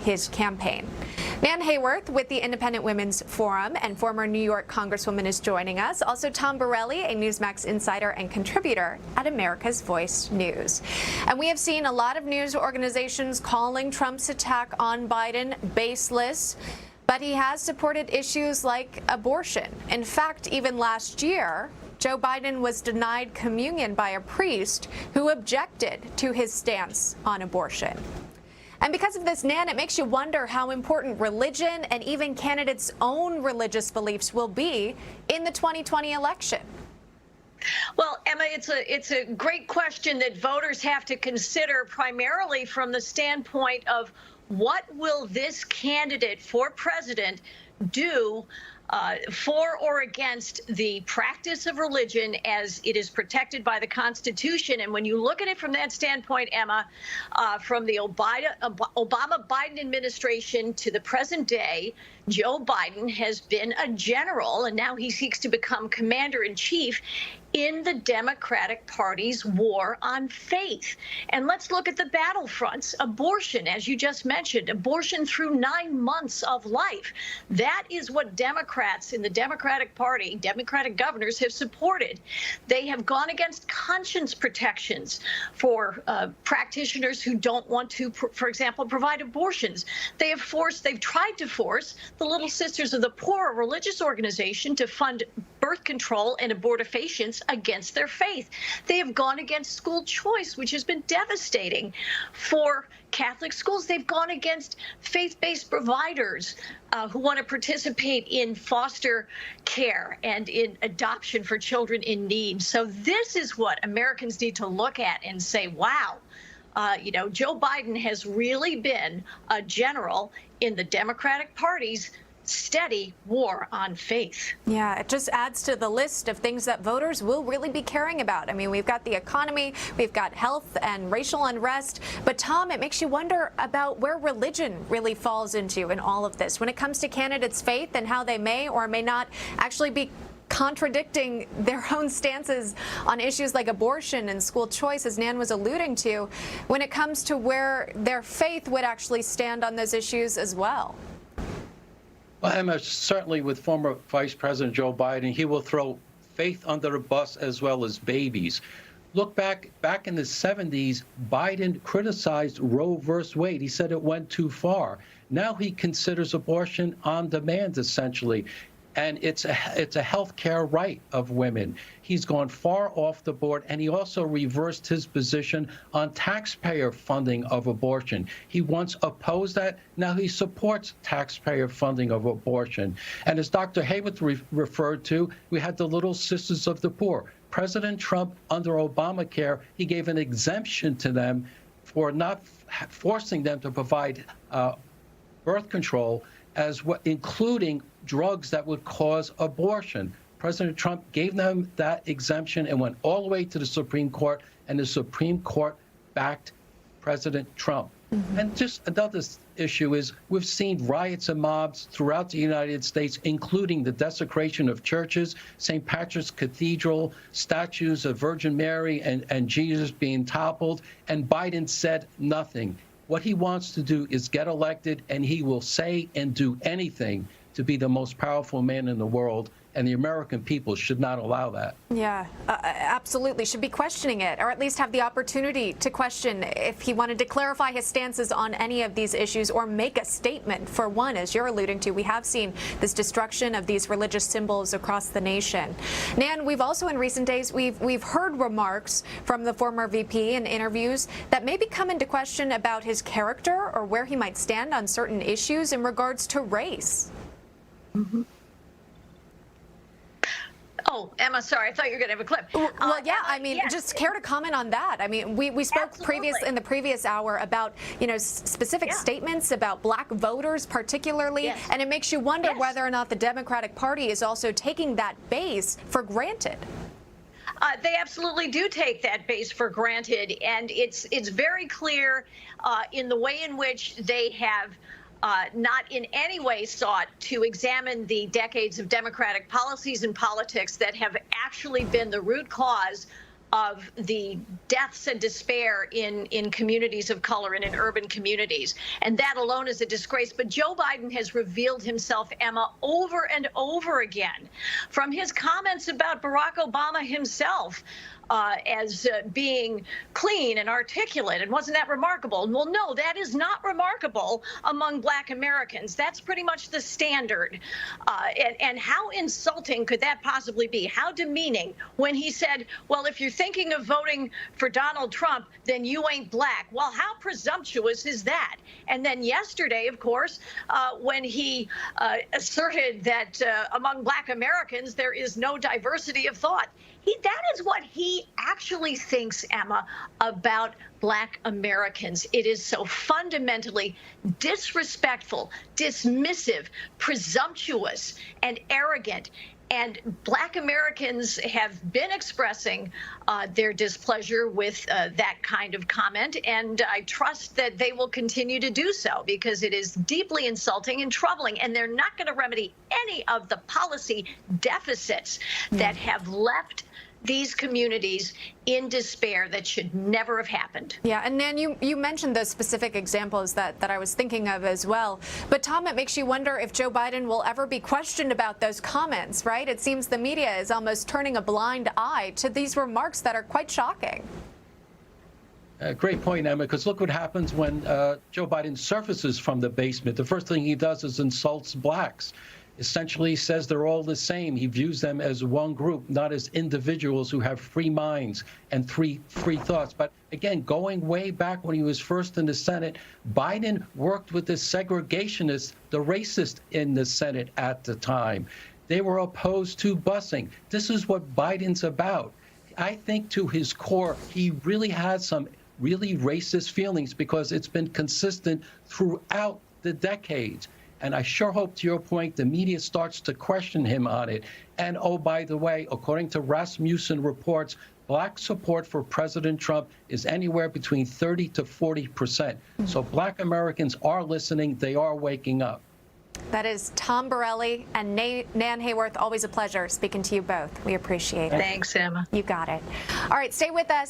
his campaign. Nan Hayworth with the Independent Women's Forum and former New York Congresswoman is joining us. Also, Tom Borelli, a Newsmax insider and contributor at America's Voice News. And we have seen a lot of news organizations calling Trump's attack on Biden baseless, but he has supported issues like abortion. In fact, even last year, Joe Biden was denied communion by a priest who objected to his stance on abortion. And because of this, Nan, it makes you wonder how important religion and even candidates' own religious beliefs will be in the 2020 election. Well, Emma, it's a great question that voters have to consider primarily from the standpoint of what will this candidate for president do for or against the practice of religion as it is protected by the Constitution. And when you look at it from that standpoint, Emma, from the Obama-Biden administration to the present day, Joe Biden has been a general, and now he seeks to become commander-in-chief in the Democratic Party's war on faith. And let's look at the battlefronts. Abortion, as you just mentioned, abortion through 9 months of life. That is what Democrats in the Democratic Party, Democratic governors, have supported. They have gone against conscience protections for practitioners who don't want to, for example, provide abortions. They've tried to force the Little Sisters of the Poor, a religious organization, to fund birth control and abortifacients against their faith. They have gone against school choice, which has been devastating for Catholic schools. They've gone against faith-based providers who want to participate in foster care and in adoption for children in need. So this is what Americans need to look at and say, wow, Joe Biden has really been a general in the Democratic Party's steady war on faith. Yeah, it just adds to the list of things that voters will really be caring about. I mean, we've got the economy, we've got health and racial unrest. But Tom, it makes you wonder about where religion really falls into in all of this when it comes to candidates' faith and how they may or may not actually be contradicting their own stances on issues like abortion and school choice, as Nan was alluding to, when it comes to where their faith would actually stand on those issues as well. Well, Emma, certainly with former Vice President Joe Biden, he will throw faith under the bus as well as babies. Look back in the 70s, Biden criticized Roe versus Wade. He said it went too far. Now he considers abortion on demand, essentially. And it's a health care right of women. He's gone far off the board, and he also reversed his position on taxpayer funding of abortion. He once opposed that. Now he supports taxpayer funding of abortion. And as Dr. Hayworth referred to, we had the Little Sisters of the Poor. President Trump, under ObamaCare, he gave an exemption to them for not forcing them to provide birth control, including drugs that would cause abortion. President Trump gave them that exemption and went all the way to the Supreme Court, and the Supreme Court backed President Trump. Mm-hmm. And just another issue is we've seen riots and mobs throughout the United States, including the desecration of churches, St. Patrick's Cathedral, statues of Virgin Mary and Jesus being toppled, and Biden said nothing. What he wants to do is get elected, and he will say and do anything to be the most powerful man in the world, and the American people should not allow that. Yeah, absolutely. Should be questioning it, or at least have the opportunity to question if he wanted to clarify his stances on any of these issues or make a statement. For one, as you're alluding to, we have seen this destruction of these religious symbols across the nation. Nan, we've also in recent days, we've heard remarks from the former VP in interviews that maybe come into question about his character or where he might stand on certain issues in regards to race. Mm-hmm. Oh, Emma, sorry, I thought you were going to have a clip. Well, yeah, I mean, yes. Just care to comment on that? I mean, we spoke in the previous hour about, specific statements about black voters particularly, and it makes you wonder whether or not the Democratic Party is also taking that base for granted. They absolutely do take that base for granted, and it's very clear in the way in which they have not in any way sought to examine the decades of Democratic policies and politics that have actually been the root cause of the deaths and despair in communities of color and in urban communities. And that alone is a disgrace. But Joe Biden has revealed himself, Emma, over and over again. From his comments about Barack Obama himself, as being clean and articulate. And wasn't that remarkable? Well, no, that is not remarkable among Black Americans. That's pretty much the standard. And how insulting could that possibly be? How demeaning when he said, well, if you're thinking of voting for Donald Trump, then you ain't Black. Well, how presumptuous is that? And then yesterday, of course, when he asserted that among Black Americans, there is no diversity of thought. That is what he actually thinks, Emma, about Black Americans. It is so fundamentally disrespectful, dismissive, presumptuous, and arrogant. And Black Americans have been expressing their displeasure with that kind of comment, and I trust that they will continue to do so because it is deeply insulting and troubling, and they're not going to remedy any of the policy deficits that have left these communities in despair that should never have happened. Yeah, and Nan, you mentioned those specific examples that I was thinking of as well. But Tom, it makes you wonder if Joe Biden will ever be questioned about those comments, right? It seems the media is almost turning a blind eye to these remarks that are quite shocking. Great point, Emma, because look what happens when Joe Biden surfaces from the basement. The first thing he does is insults Blacks. Essentially says they're all the same. He views them as one group, not as individuals who have free minds and free thoughts. But again, going way back when he was first in the Senate, Biden worked with the segregationists, the racist in the Senate at the time. They were opposed to busing. This is what Biden's about. I think to his core, he really has some really racist feelings because it's been consistent throughout the decades. And I sure hope, to your point, the media starts to question him on it. And, oh, by the way, according to Rasmussen reports, Black support for President Trump is anywhere between 30 to 40%. So Black Americans are listening. They are waking up. That is Tom Borelli and Nan Hayworth. Always a pleasure speaking to you both. We appreciate it. Thanks, Emma. You got it. All right, stay with us.